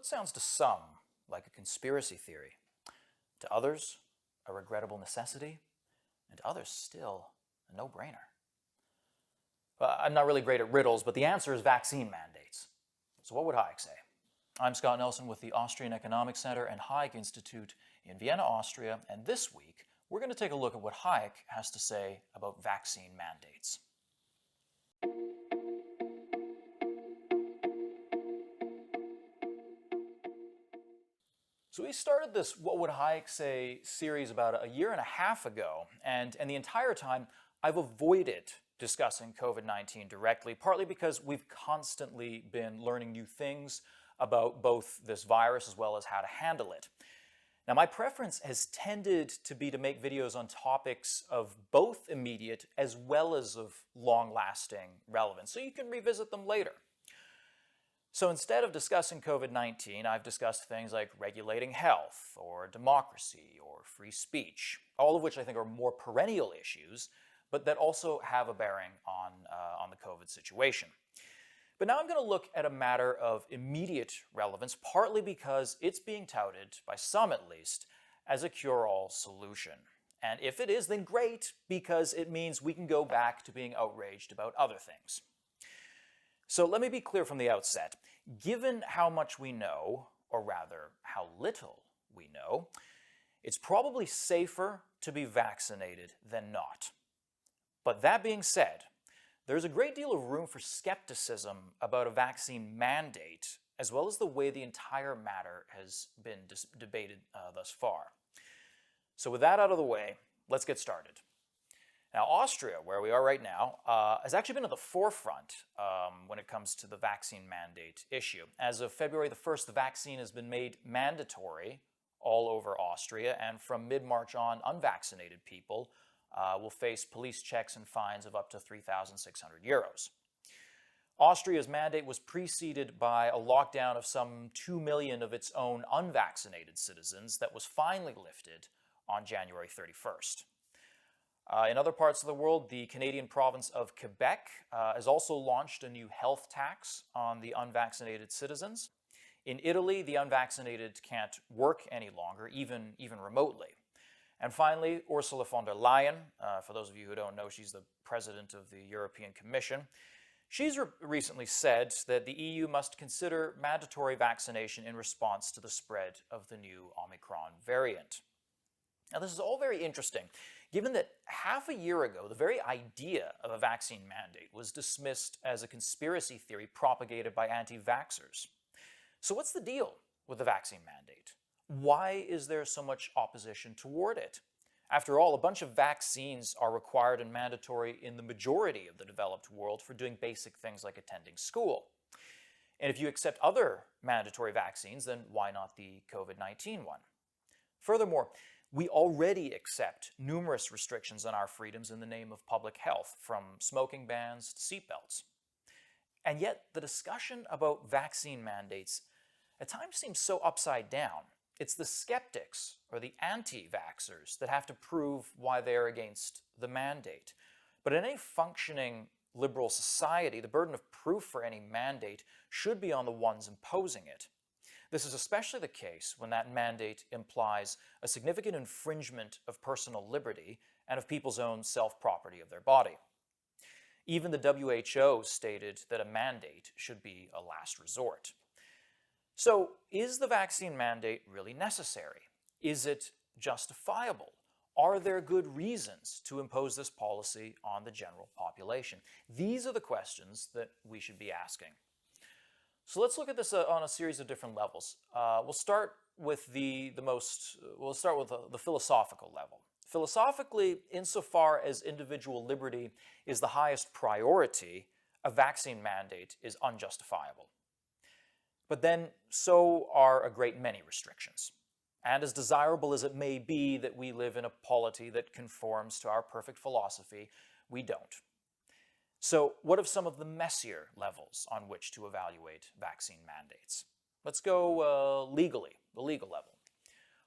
What sounds to some like a conspiracy theory, to others a regrettable necessity, and to others still a no-brainer? I'm not really great at riddles, but the answer is vaccine mandates. So what would Hayek say? I'm Scott Nelson with the Austrian Economic Center and Hayek Institute in Vienna, Austria, and this week we're going to take a look at what Hayek has to say about vaccine mandates. So we started this What Would Hayek Say series about a year and a half ago, and the entire time I've avoided discussing COVID-19 directly, partly because we've constantly been learning new things about both this virus as well as how to handle it. Now, my preference has tended to be to make videos on topics of both immediate as well as of long-lasting relevance, so you can revisit them later. So instead of discussing COVID-19, I've discussed things like regulating health, or democracy, or free speech, all of which I think are more perennial issues, but that also have a bearing on the COVID situation. But now I'm going to look at a matter of immediate relevance, partly because it's being touted, by some at least, as a cure-all solution. And if it is, then great, because it means we can go back to being outraged about other things. So let me be clear from the outset. Given how much we know, or rather, how little we know, it's probably safer to be vaccinated than not. But that being said, there's a great deal of room for skepticism about a vaccine mandate, as well as the way the entire matter has been debated thus far. So with that out of the way, let's get started. Now, Austria, where we are right now, has actually been at the forefront when it comes to the vaccine mandate issue. As of February the 1st, the vaccine has been made mandatory all over Austria, and from mid-March on, unvaccinated people will face police checks and fines of up to 3,600 euros. Austria's mandate was preceded by a lockdown of some 2 million of its own unvaccinated citizens that was finally lifted on January 31st. In other parts of the world, the Canadian province of Quebec has also launched a new health tax on the unvaccinated citizens. In Italy, the unvaccinated can't work any longer, even remotely. And finally, Ursula von der Lyon, for those of you who don't know, she's the president of the European Commission. She's recently said that the EU must consider mandatory vaccination in response to the spread of the new Omicron variant. Now, this is all very interesting, given that half a year ago, the very idea of a vaccine mandate was dismissed as a conspiracy theory propagated by anti-vaxxers. So what's the deal with the vaccine mandate? Why is there so much opposition toward it? After all, a bunch of vaccines are required and mandatory in the majority of the developed world for doing basic things like attending school. And if you accept other mandatory vaccines, then why not the COVID-19 one? Furthermore, we already accept numerous restrictions on our freedoms in the name of public health, from smoking bans to seatbelts. And yet, the discussion about vaccine mandates at times seems so upside down. It's the skeptics, or the anti-vaxxers, that have to prove why they're against the mandate. But in any functioning liberal society, the burden of proof for any mandate should be on the ones imposing it. This is especially the case when that mandate implies a significant infringement of personal liberty and of people's own self-property of their body. Even the WHO stated that a mandate should be a last resort. So, is the vaccine mandate really necessary? Is it justifiable? Are there good reasons to impose this policy on the general population? These are the questions that we should be asking. So let's look at this on a series of different levels. We'll start with the philosophical level. Philosophically, insofar as individual liberty is the highest priority, a vaccine mandate is unjustifiable. But then, so are a great many restrictions. And as desirable as it may be that we live in a polity that conforms to our perfect philosophy, we don't. So what of some of the messier levels on which to evaluate vaccine mandates? Let's go legally, the legal level.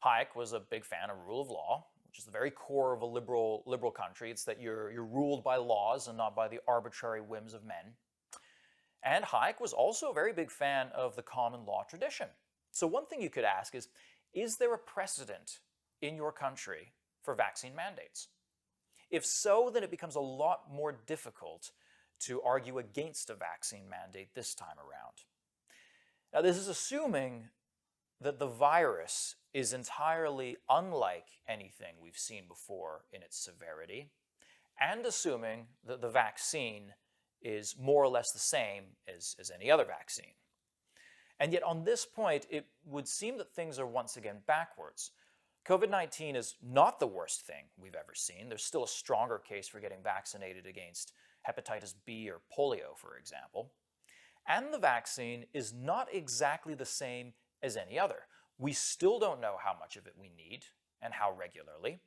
Hayek was a big fan of rule of law, which is the very core of a liberal country. It's that you're ruled by laws and not by the arbitrary whims of men. And Hayek was also a very big fan of the common law tradition. So one thing you could ask is there a precedent in your country for vaccine mandates? If so, then it becomes a lot more difficult to argue against a vaccine mandate this time around. Now, this is assuming that the virus is entirely unlike anything we've seen before in its severity, and assuming that the vaccine is more or less the same as any other vaccine. And yet on this point, it would seem that things are once again backwards. COVID-19 is not the worst thing we've ever seen. There's still a stronger case for getting vaccinated against hepatitis B or polio, for example. And the vaccine is not exactly the same as any other. We still don't know how much of it we need and how regularly.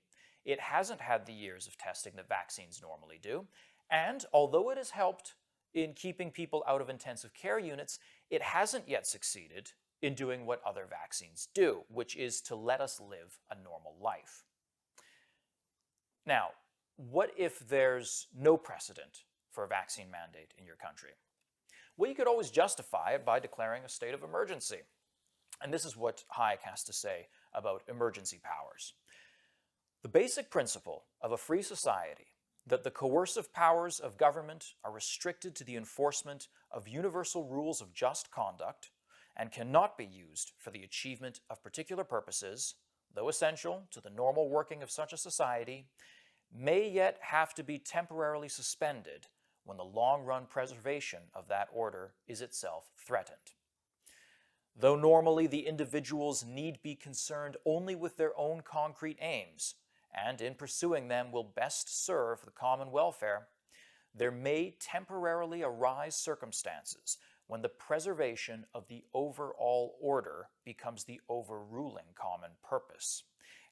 It hasn't had the years of testing that vaccines normally do. And although it has helped in keeping people out of intensive care units, it hasn't yet succeeded in doing what other vaccines do, which is to let us live a normal life. Now, what if there's no precedent for a vaccine mandate in your country? Well, you could always justify it by declaring a state of emergency. And this is what Hayek has to say about emergency powers. The basic principle of a free society that the coercive powers of government are restricted to the enforcement of universal rules of just conduct and cannot be used for the achievement of particular purposes, though essential to the normal working of such a society, may yet have to be temporarily suspended when the long-run preservation of that order is itself threatened. Though normally the individuals need be concerned only with their own concrete aims, and in pursuing them will best serve the common welfare, there may temporarily arise circumstances when the preservation of the overall order becomes the overruling common purpose,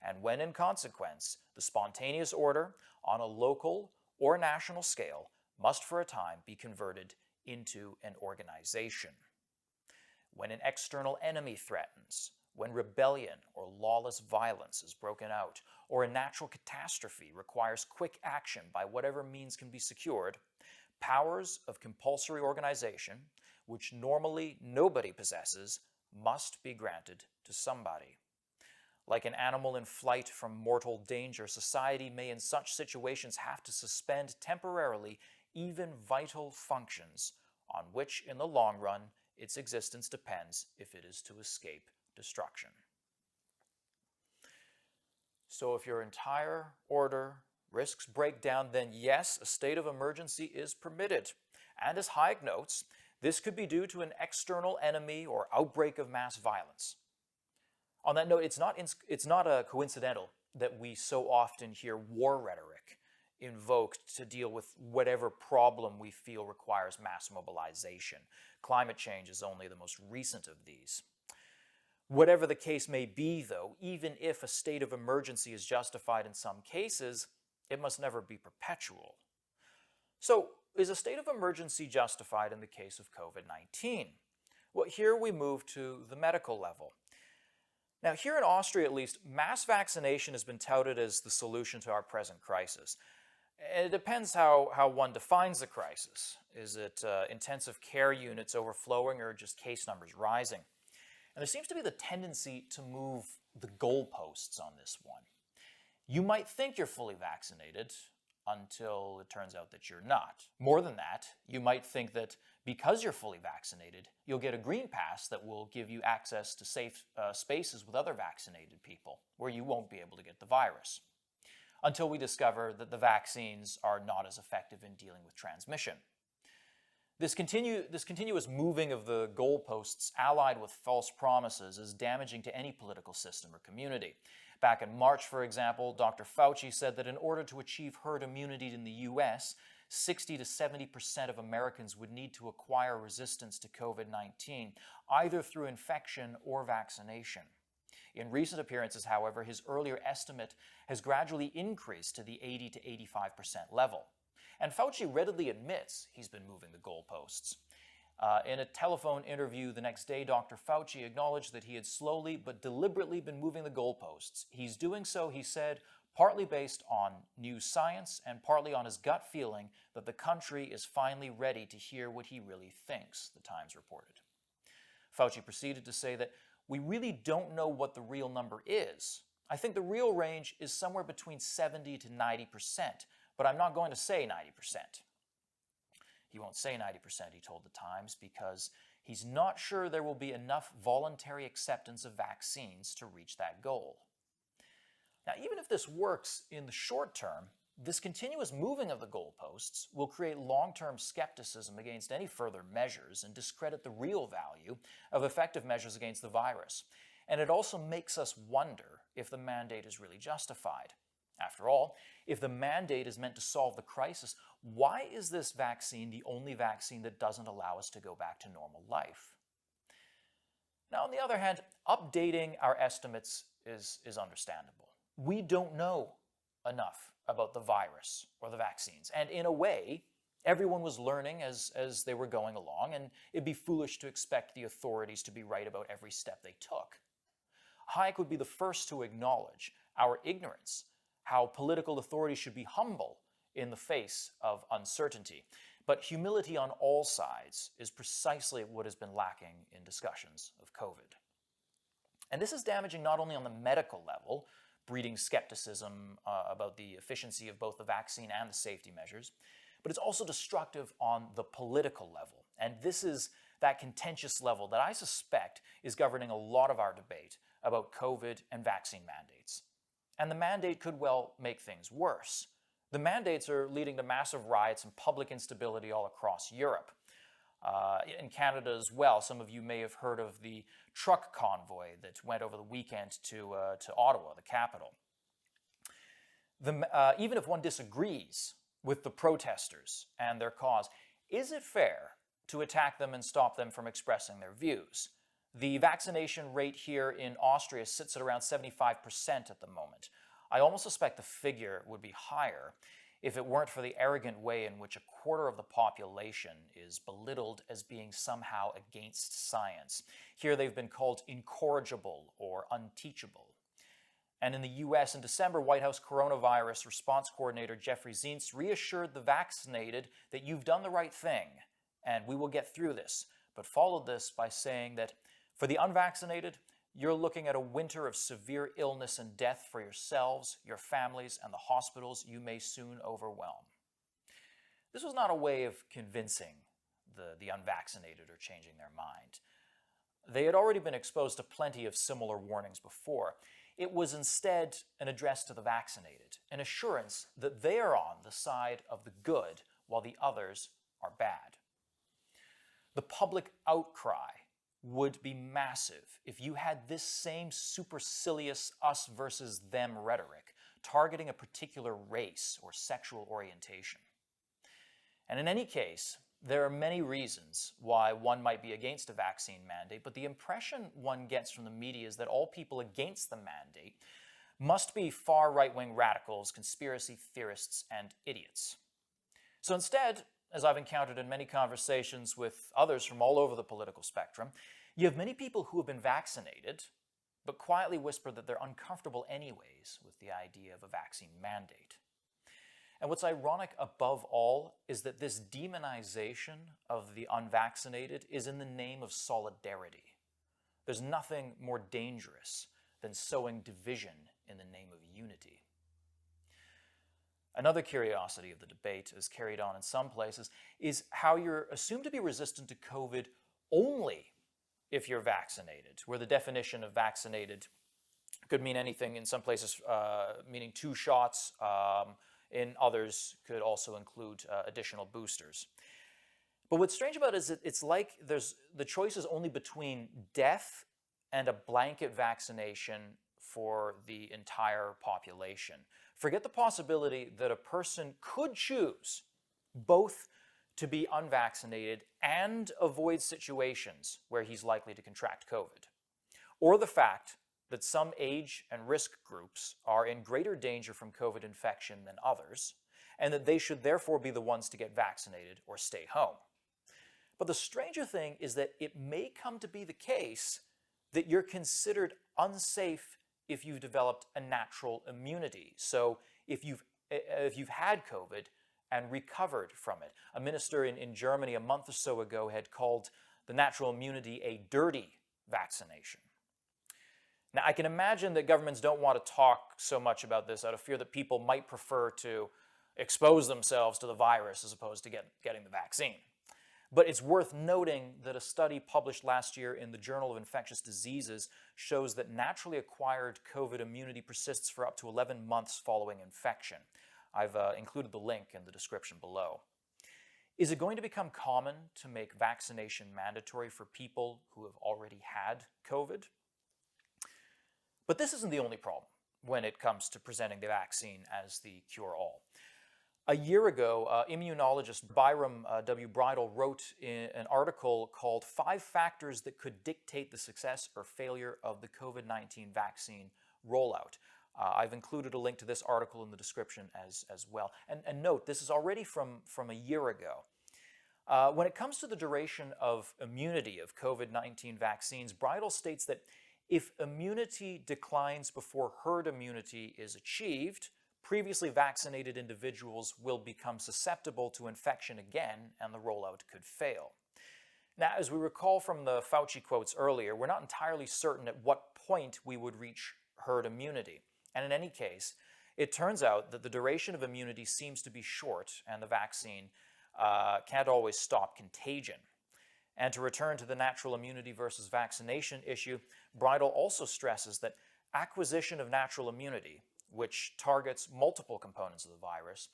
and when in consequence the spontaneous order on a local or national scale must for a time be converted into an organization. When an external enemy threatens, when rebellion or lawless violence is broken out, or a natural catastrophe requires quick action by whatever means can be secured, powers of compulsory organization, which normally nobody possesses, must be granted to somebody. Like an animal in flight from mortal danger, society may in such situations have to suspend temporarily even vital functions on which, in the long run, its existence depends if it is to escape destruction. So if your entire order risks breakdown, then yes, a state of emergency is permitted. And as Hayek notes, this could be due to an external enemy or outbreak of mass violence. On that note, it's not coincidental that we so often hear war rhetoric invoked to deal with whatever problem we feel requires mass mobilization. Climate change is only the most recent of these. Whatever the case may be, though, even if a state of emergency is justified in some cases, it must never be perpetual. So, is a state of emergency justified in the case of COVID-19? Well, here we move to the medical level. Now, here in Austria at least, mass vaccination has been touted as the solution to our present crisis. It depends how one defines the crisis. Is it intensive care units overflowing or just case numbers rising? And there seems to be the tendency to move the goalposts on this one. You might think you're fully vaccinated until it turns out that you're not. More than that, you might think that because you're fully vaccinated, you'll get a green pass that will give you access to safe spaces with other vaccinated people where you won't be able to get the virus. Until we discover that the vaccines are not as effective in dealing with transmission. This continuous moving of the goalposts allied with false promises is damaging to any political system or community. Back in March, for example, Dr. Fauci said that in order to achieve herd immunity in the US, 60 to 70% of Americans would need to acquire resistance to COVID-19, either through infection or vaccination. In recent appearances, however, his earlier estimate has gradually increased to the 80 to 85% level. And Fauci readily admits he's been moving the goalposts. In a telephone interview the next day, Dr. Fauci acknowledged that he had slowly but deliberately been moving the goalposts. He's doing so, he said, partly based on new science and partly on his gut feeling that the country is finally ready to hear what he really thinks, the Times reported. Fauci proceeded to say that we really don't know what the real number is. I think the real range is somewhere between 70 to 90%, but I'm not going to say 90%. He won't say 90%, he told the Times, because he's not sure there will be enough voluntary acceptance of vaccines to reach that goal. Now, even if this works in the short term, this continuous moving of the goalposts will create long-term skepticism against any further measures and discredit the real value of effective measures against the virus. And it also makes us wonder if the mandate is really justified. After all, if the mandate is meant to solve the crisis, why is this vaccine the only vaccine that doesn't allow us to go back to normal life? Now, on the other hand, updating our estimates is understandable. We don't know enough about the virus or the vaccines. And in a way, everyone was learning as they were going along, and it'd be foolish to expect the authorities to be right about every step they took. Hayek would be the first to acknowledge our ignorance, how political authorities should be humble in the face of uncertainty. But humility on all sides is precisely what has been lacking in discussions of COVID. And this is damaging not only on the medical level, breeding skepticism about the efficiency of both the vaccine and the safety measures, but it's also destructive on the political level. And this is that contentious level that I suspect is governing a lot of our debate about COVID and vaccine mandates. And the mandate could well make things worse. The mandates are leading to massive riots and public instability all across Europe. In Canada as well, some of you may have heard of the truck convoy that went over the weekend to Ottawa, the capital. Even if one disagrees with the protesters and their cause, is it fair to attack them and stop them from expressing their views? The vaccination rate here in Austria sits at around 75% at the moment. I almost suspect the figure would be higher if it weren't for the arrogant way in which a quarter of the population is belittled as being somehow against science. Here they've been called incorrigible or unteachable. And in the US in December, White House coronavirus response coordinator Jeffrey Zients reassured the vaccinated that you've done the right thing and we will get through this, but followed this by saying that for the unvaccinated, you're looking at a winter of severe illness and death for yourselves, your families, and the hospitals you may soon overwhelm. This was not a way of convincing the unvaccinated or changing their mind. They had already been exposed to plenty of similar warnings before. It was instead an address to the vaccinated, an assurance that they are on the side of the good while the others are bad. The public outcry would be massive if you had this same supercilious us versus them rhetoric targeting a particular race or sexual orientation. And in any case, there are many reasons why one might be against a vaccine mandate, but the impression one gets from the media is that all people against the mandate must be far right-wing radicals, conspiracy theorists, and idiots. So instead, as I've encountered in many conversations with others from all over the political spectrum, you have many people who have been vaccinated, but quietly whisper that they're uncomfortable anyways with the idea of a vaccine mandate. And what's ironic above all is that this demonization of the unvaccinated is in the name of solidarity. There's nothing more dangerous than sowing division in the name of unity. Another curiosity of the debate, as carried on in some places, is how you're assumed to be resistant to COVID only if you're vaccinated, where the definition of vaccinated could mean anything, in some places meaning 2 shots, in others could also include additional boosters. But what's strange about it is that it's like the choice is only between death and a blanket vaccination for the entire population. Forget the possibility that a person could choose both to be unvaccinated and avoid situations where he's likely to contract COVID, or the fact that some age and risk groups are in greater danger from COVID infection than others, and that they should therefore be the ones to get vaccinated or stay home. But the stranger thing is that it may come to be the case that you're considered unsafe if you've developed a natural immunity. So if you've had COVID and recovered from it. A minister in Germany a month or so ago had called the natural immunity a dirty vaccination. Now, I can imagine that governments don't want to talk so much about this out of fear that people might prefer to expose themselves to the virus as opposed to getting the vaccine. But it's worth noting that a study published last year in the Journal of Infectious Diseases shows that naturally acquired COVID immunity persists for up to 11 months following infection. I've included the link in the description below. Is it going to become common to make vaccination mandatory for people who have already had COVID? But this isn't the only problem when it comes to presenting the vaccine as the cure-all. A year ago, immunologist Byram W. Bridle wrote in an article called 5 Factors That Could Dictate the Success or Failure of the COVID-19 Vaccine Rollout. I've included a link to this article in the description as well. And note, this is already from a year ago. When it comes to the duration of immunity of COVID-19 vaccines, Bridle states that if immunity declines before herd immunity is achieved, previously vaccinated individuals will become susceptible to infection again, and the rollout could fail. Now, as we recall from the Fauci quotes earlier, we're not entirely certain at what point we would reach herd immunity. And in any case, it turns out that the duration of immunity seems to be short, and the vaccine can't always stop contagion. And to return to the natural immunity versus vaccination issue, Bridle also stresses that acquisition of natural immunity, which targets multiple components of the virus,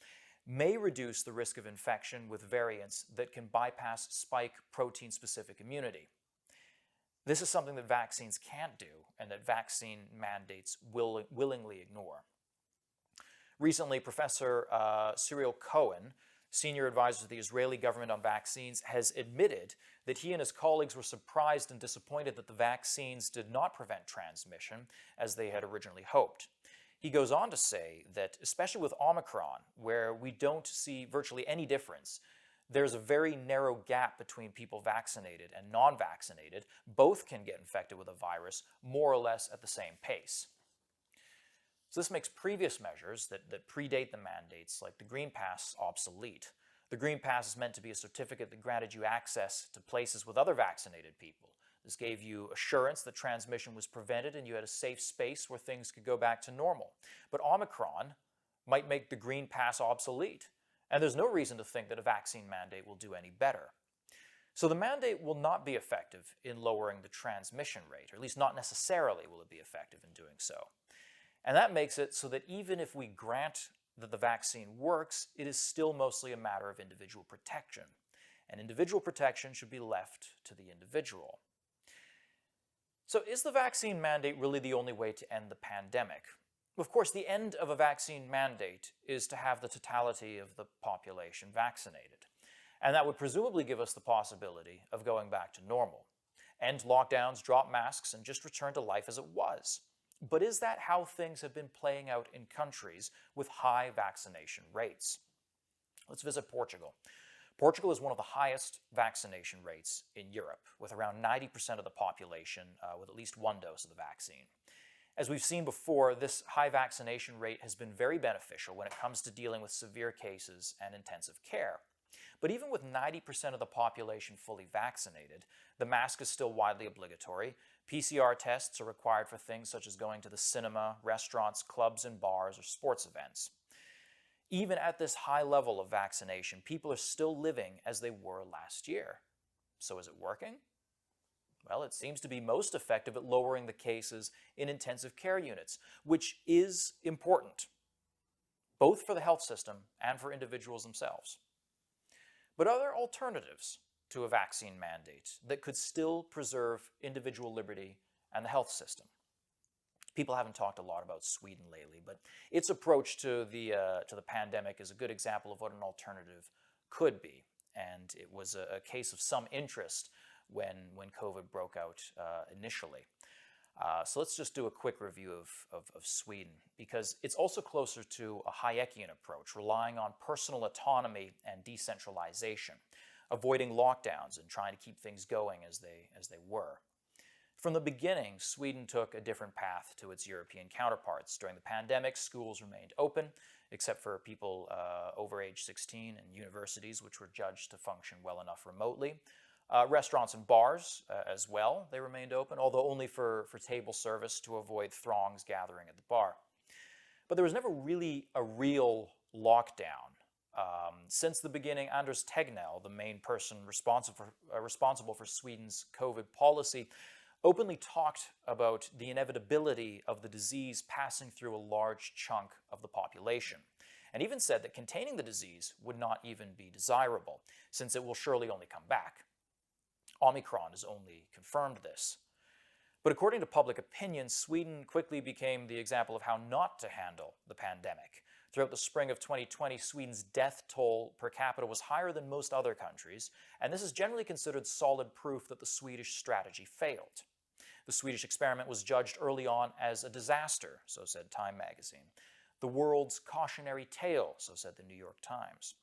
may reduce the risk of infection with variants that can bypass spike protein-specific immunity. This is something that vaccines can't do and that vaccine mandates willingly ignore. Recently, Professor Cyril Cohen, senior advisor to the Israeli government on vaccines, has admitted that he and his colleagues were surprised and disappointed that the vaccines did not prevent transmission as they had originally hoped. He goes on to say that, especially with Omicron, where we don't see virtually any difference, there's a very narrow gap between people vaccinated and non-vaccinated. Both can get infected with a virus more or less at the same pace. So this makes previous measures that predate the mandates, like the Green Pass, obsolete. The Green Pass is meant to be a certificate that granted you access to places with other vaccinated people. This gave you assurance that transmission was prevented and you had a safe space where things could go back to normal. But Omicron might make the Green Pass obsolete, and there's no reason to think that a vaccine mandate will do any better. So the mandate will not be effective in lowering the transmission rate, or at least not necessarily will it be effective in doing so. And that makes it so that even if we grant that the vaccine works, it is still mostly a matter of individual protection. And individual protection should be left to the individual. So is the vaccine mandate really the only way to end the pandemic? Of course, the end of a vaccine mandate is to have the totality of the population vaccinated. And that would presumably give us the possibility of going back to normal. End lockdowns, drop masks, and just return to life as it was. But is that how things have been playing out in countries with high vaccination rates? Let's visit Portugal. Portugal is one of the highest vaccination rates in Europe, with around 90% of the population with at least one dose of the vaccine. As we've seen before, this high vaccination rate has been very beneficial when it comes to dealing with severe cases and intensive care. But even with 90% of the population fully vaccinated, the mask is still widely obligatory. PCR tests are required for things such as going to the cinema, restaurants, clubs and bars, or sports events. Even at this high level of vaccination, people are still living as they were last year. So is it working? Well, it seems to be most effective at lowering the cases in intensive care units, which is important, both for the health system and for individuals themselves. But are there alternatives to a vaccine mandate that could still preserve individual liberty and the health system? People haven't talked a lot about Sweden lately, but its approach to the pandemic is a good example of what an alternative could be. And it was a case of some interest when COVID broke out initially. So let's just do a quick review of Sweden, because it's also closer to a Hayekian approach, relying on personal autonomy and decentralization, avoiding lockdowns and trying to keep things going as they were. From the beginning, Sweden took a different path to its European counterparts. During the pandemic, schools remained open, except for people over age 16 and universities, which were judged to function well enough remotely. Restaurants and bars as well, they remained open, although only for table service to avoid throngs gathering at the bar. But there was never really a real lockdown. Since the beginning, Anders Tegnell, the main person responsible for Sweden's COVID policy, openly talked about the inevitability of the disease passing through a large chunk of the population, and even said that containing the disease would not even be desirable, since it will surely only come back. Omicron has only confirmed this. But according to public opinion, Sweden quickly became the example of how not to handle the pandemic. Throughout the spring of 2020, Sweden's death toll per capita was higher than most other countries, and this is generally considered solid proof that the Swedish strategy failed. The Swedish experiment was judged early on as a disaster, so said Time magazine. The world's cautionary tale, so said the New York Times.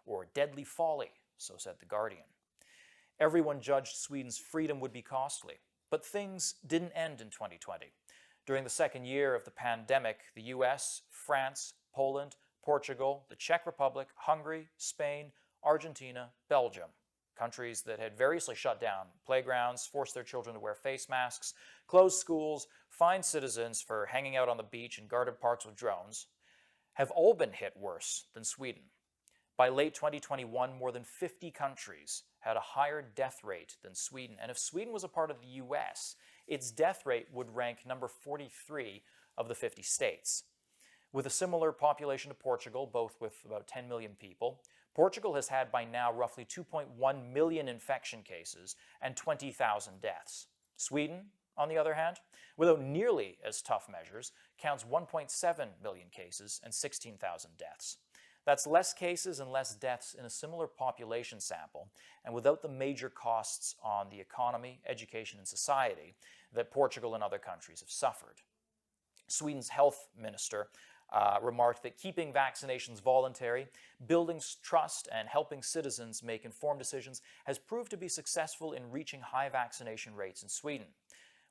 Or deadly folly, so said The Guardian. Everyone judged Sweden's freedom would be costly, but things didn't end in 2020. During the second year of the pandemic, the US, France, Poland, Portugal, the Czech Republic, Hungary, Spain, Argentina, Belgium, countries that had variously shut down playgrounds, forced their children to wear face masks, closed schools, fined citizens for hanging out on the beach and guarded parks with drones, have all been hit worse than Sweden. By late 2021, more than 50 countries had a higher death rate than Sweden, and if Sweden was a part of the US, its death rate would rank number 43 of the 50 states. With a similar population to Portugal, both with about 10 million people, Portugal has had by now roughly 2.1 million infection cases and 20,000 deaths. Sweden, on the other hand, without nearly as tough measures, counts 1.7 million cases and 16,000 deaths. That's less cases and less deaths in a similar population sample, and without the major costs on the economy, education, and society that Portugal and other countries have suffered. Sweden's health minister remarked that keeping vaccinations voluntary, building trust, and helping citizens make informed decisions has proved to be successful in reaching high vaccination rates in Sweden.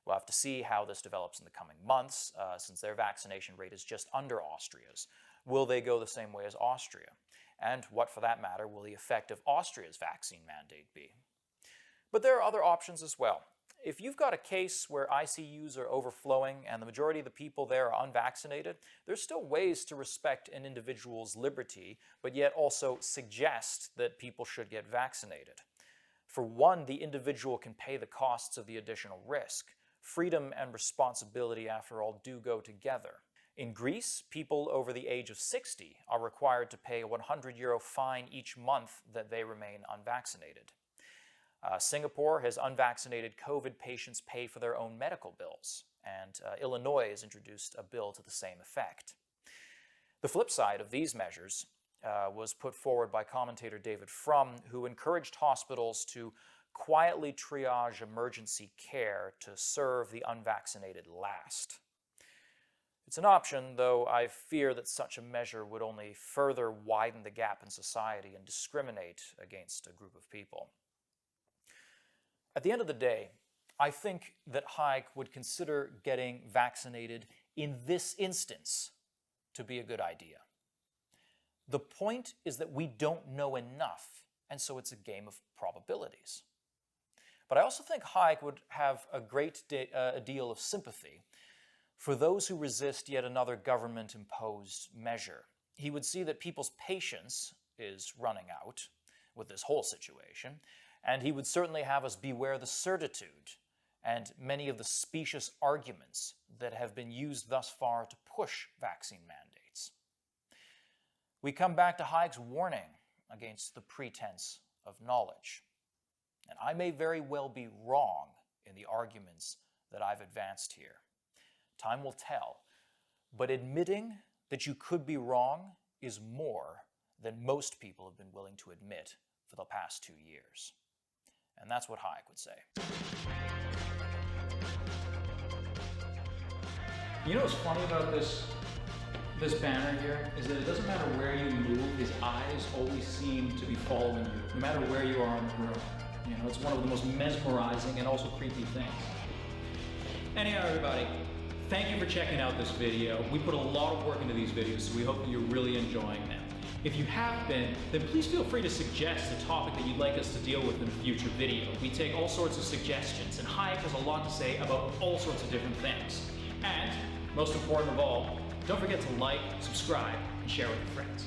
We'll have to see how this develops in the coming months, since their vaccination rate is just under Austria's. Will they go the same way as Austria? And what, for that matter, will the effect of Austria's vaccine mandate be? But there are other options as well. If you've got a case where ICUs are overflowing and the majority of the people there are unvaccinated, there's still ways to respect an individual's liberty, but yet also suggest that people should get vaccinated. For one, the individual can pay the costs of the additional risk. Freedom and responsibility, after all, do go together. In Greece, people over the age of 60 are required to pay a €100 fine each month that they remain unvaccinated. Singapore has unvaccinated COVID patients pay for their own medical bills, and Illinois has introduced a bill to the same effect. The flip side of these measures was put forward by commentator David Frum, who encouraged hospitals to quietly triage emergency care to serve the unvaccinated last. It's an option, though I fear that such a measure would only further widen the gap in society and discriminate against a group of people. At the end of the day, I think that Hayek would consider getting vaccinated in this instance to be a good idea. The point is that we don't know enough, and so it's a game of probabilities. But I also think Hayek would have a great deal of sympathy for those who resist yet another government-imposed measure. He would see that people's patience is running out with this whole situation, and he would certainly have us beware the certitude and many of the specious arguments that have been used thus far to push vaccine mandates. We come back to Hayek's warning against the pretense of knowledge. And I may very well be wrong in the arguments that I've advanced here. Time will tell. But admitting that you could be wrong is more than most people have been willing to admit for the past 2 years. And that's what Hayek would say. You know what's funny about this banner here is that it doesn't matter where you move, his eyes always seem to be following you, no matter where you are in the room. You know, it's one of the most mesmerizing and also creepy things. Anyhow, everybody, thank you for checking out this video. We put a lot of work into these videos, so we hope that you're really enjoying them. If you have been, then please feel free to suggest a topic that you'd like us to deal with in a future video. We take all sorts of suggestions, and Hayek has a lot to say about all sorts of different things. And, most important of all, don't forget to like, subscribe, and share with your friends.